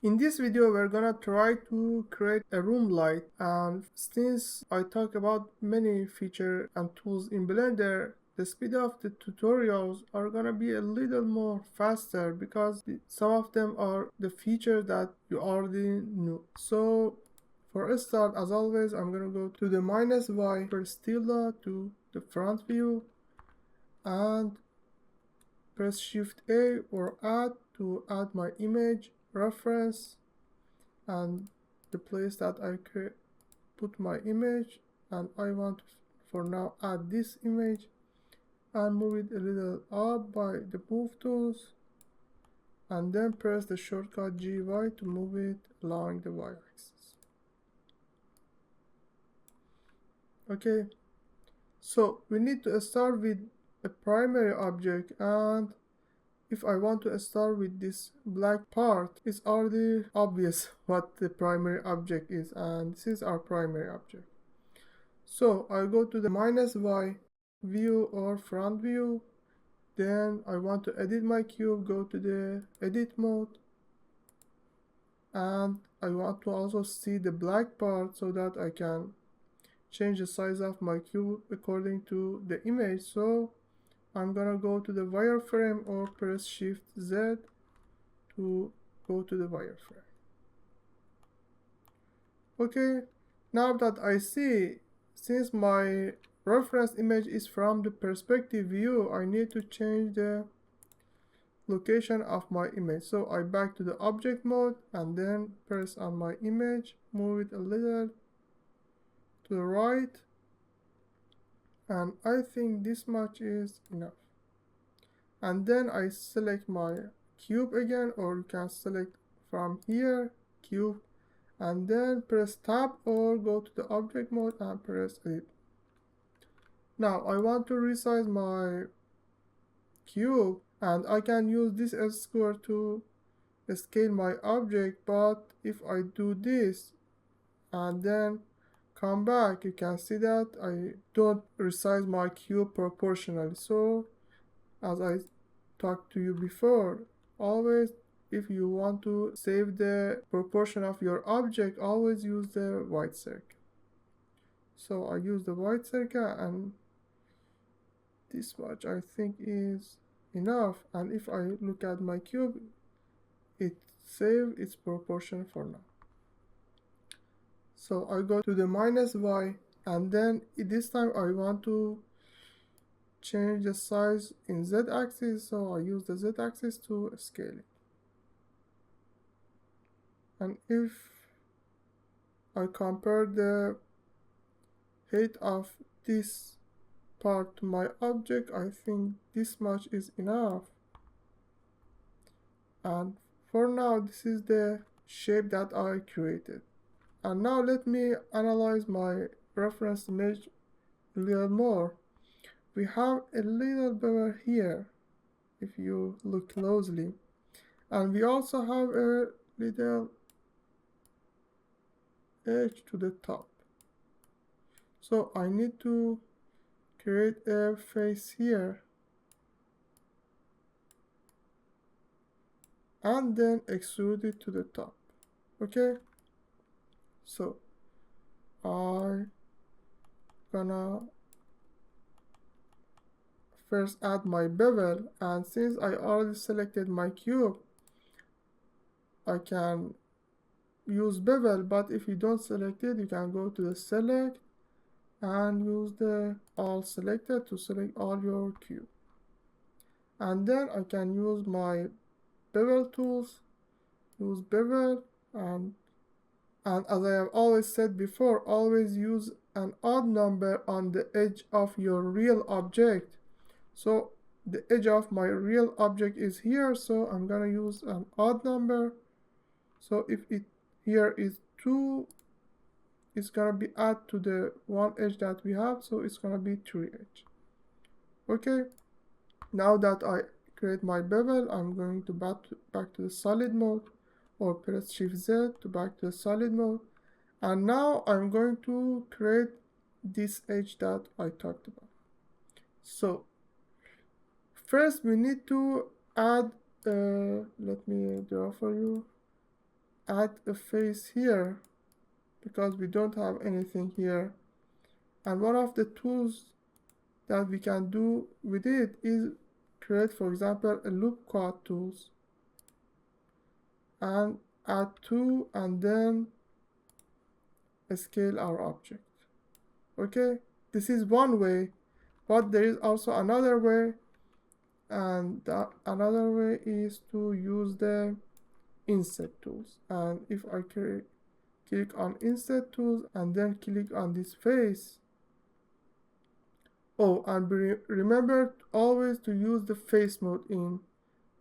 In this video, we're gonna try to create a room light, and since I talk about many features and tools in Blender, the speed of the tutorials are gonna be a little more faster because some of them are the features that you already knew. So for a start, as always, I'm gonna go to the -y press tilde to the front view and press Shift A or Add to add my image reference and the place that I put my image, and I want to, for now, add this image and move it a little up by the move tools, and then press the shortcut GY to move it along the y-axis. Okay, so we need to start with a primary object, and if I want to start with this black part, it's already obvious what the primary object is, and this is our primary object. So I go to the -y view or front view, then I want to edit my cube, go to the edit mode, and I want to also see the black part so that I can change the size of my cube according to the image. So I'm gonna go to the wireframe or press Shift Z to go to the wireframe. Okay, now that I see, since my reference image is from the perspective view, I need to change the location of my image. So I back to the object mode and then press on my image, move it a little to the right, and I think this much is enough. And then I select my cube again, or you can select from here cube, and then press tab or go to the object mode and press edit. Now I want to resize my cube, and I can use this square to scale my object, but if I do this and then come back, you can see that I don't resize my cube proportionally. So as I talked to you before, always if you want to save the proportion of your object, always use the white circle. So I use the white circle, and this much I think is enough, and if I look at my cube, it saved its proportion for now. So I go to the -y, and then this time I want to change the size in z-axis, so I use the z-axis to scale it. And if I compare the height of this part to my object, I think this much is enough. And for now, this is the shape that I created. And now let me analyze my reference image a little more. We have a little bevel here, if you look closely, and we also have a little edge to the top. So I need to create a face here and then extrude it to the top. Okay, so I gonna first add my bevel, and since I already selected my cube, I can use bevel, but if you don't select it, you can go to the select and use the all selected to select all your cube. And then I can use my bevel tools, use bevel, and as I have always said before, always use an odd number on the edge of your real object. So the edge of my real object is here, so I'm gonna use an odd number. So if it here is 2, it's gonna be add to the one edge that we have, so it's gonna be 3 edge. Okay, now that I create my bevel, I'm going to back to the solid mode, or press Shift Z to back to the solid mode, and now I'm going to create this edge that I talked about. So first we need to add let me draw for you. add a face here because we don't have anything here. And one of the tools that we can do with it is create, for example, a loop cut tools and add 2 and then scale our object. Okay, this is one way, but there is also another way, and another way is to use the inset tools. And if I click on inset tools and then click on this face, oh, and remember always to use the face mode in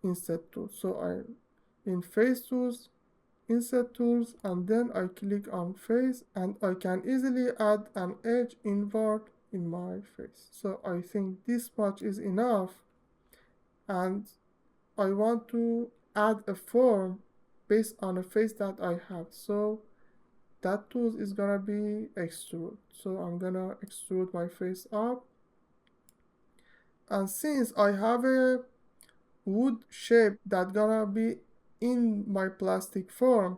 inset tools. So I'm in face tools, inset tools, and then I click on face, and I can easily add an edge invert in my face. So I think this much is enough, and I want to add a form based on a face that I have. So that tool is gonna be extrude. So I'm gonna extrude my face up, and since I have a wood shape that's gonna be in my plastic form,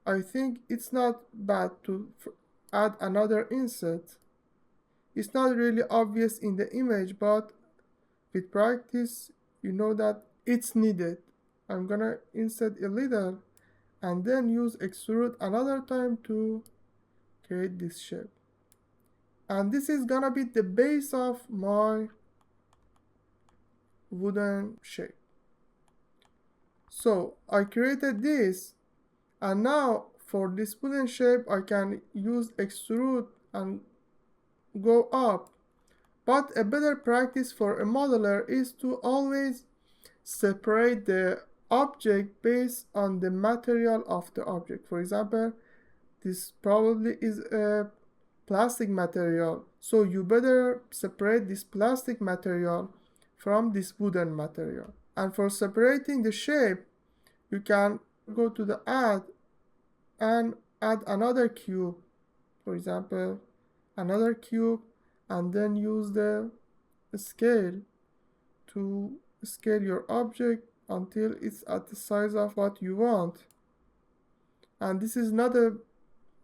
I think it's not bad to add another inset. It's not really obvious in the image, but with practice you know that it's needed. I'm gonna insert a little and then use extrude another time to create this shape. And this is gonna be the base of my wooden shape. So I created this, and now for this wooden shape I can use extrude and go up. But a better practice for a modeler is to always separate the object based on the material of the object. For example, this probably is a plastic material, so you better separate this plastic material from this wooden material. And for separating the shape, you can go to the add and add another cube, for example another cube, and then use the scale to scale your object until it's at the size of what you want. And this is not a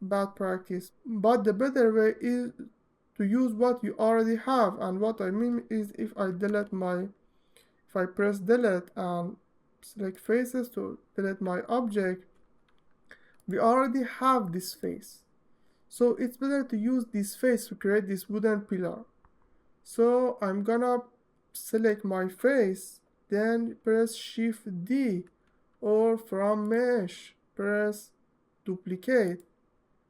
bad practice, but the better way is to use what you already have. And what I mean is, if I press delete and select faces to delete my object, we already have this face. So it's better to use this face to create this wooden pillar. So I'm gonna select my face, then press Shift D, or from mesh press duplicate.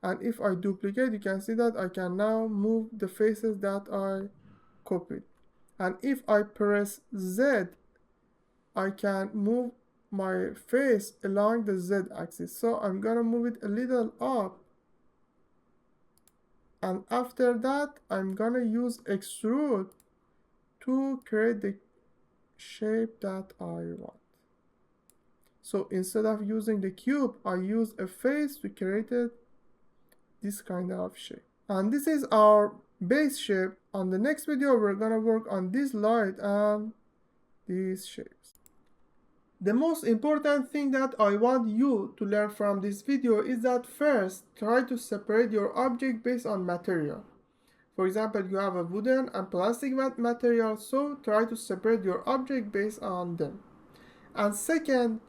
And if I duplicate, you can see that I can now move the faces that I copied. And if I press Z, I can move my face along the Z axis. So I'm gonna move it a little up, and after that I'm gonna use extrude to create the shape that I want. So instead of using the cube, I use a face to create this kind of shape. And this is our base shape. On the next video we're gonna work on this light and these shapes. The most important thing that I want you to learn from this video is that first, try to separate your object based on material. For example, you have a wooden and plastic material, so try to separate your object based on them. And second,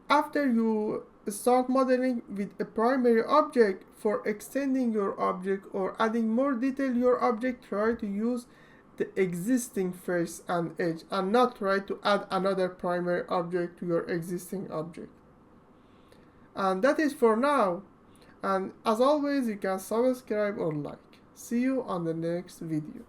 after you start modeling with a primary object, for extending your object or adding more detail to your object, try to use the existing face and edge and not try to add another primary object to your existing object. And that is for now, and as always you can subscribe or like. See you on the next video.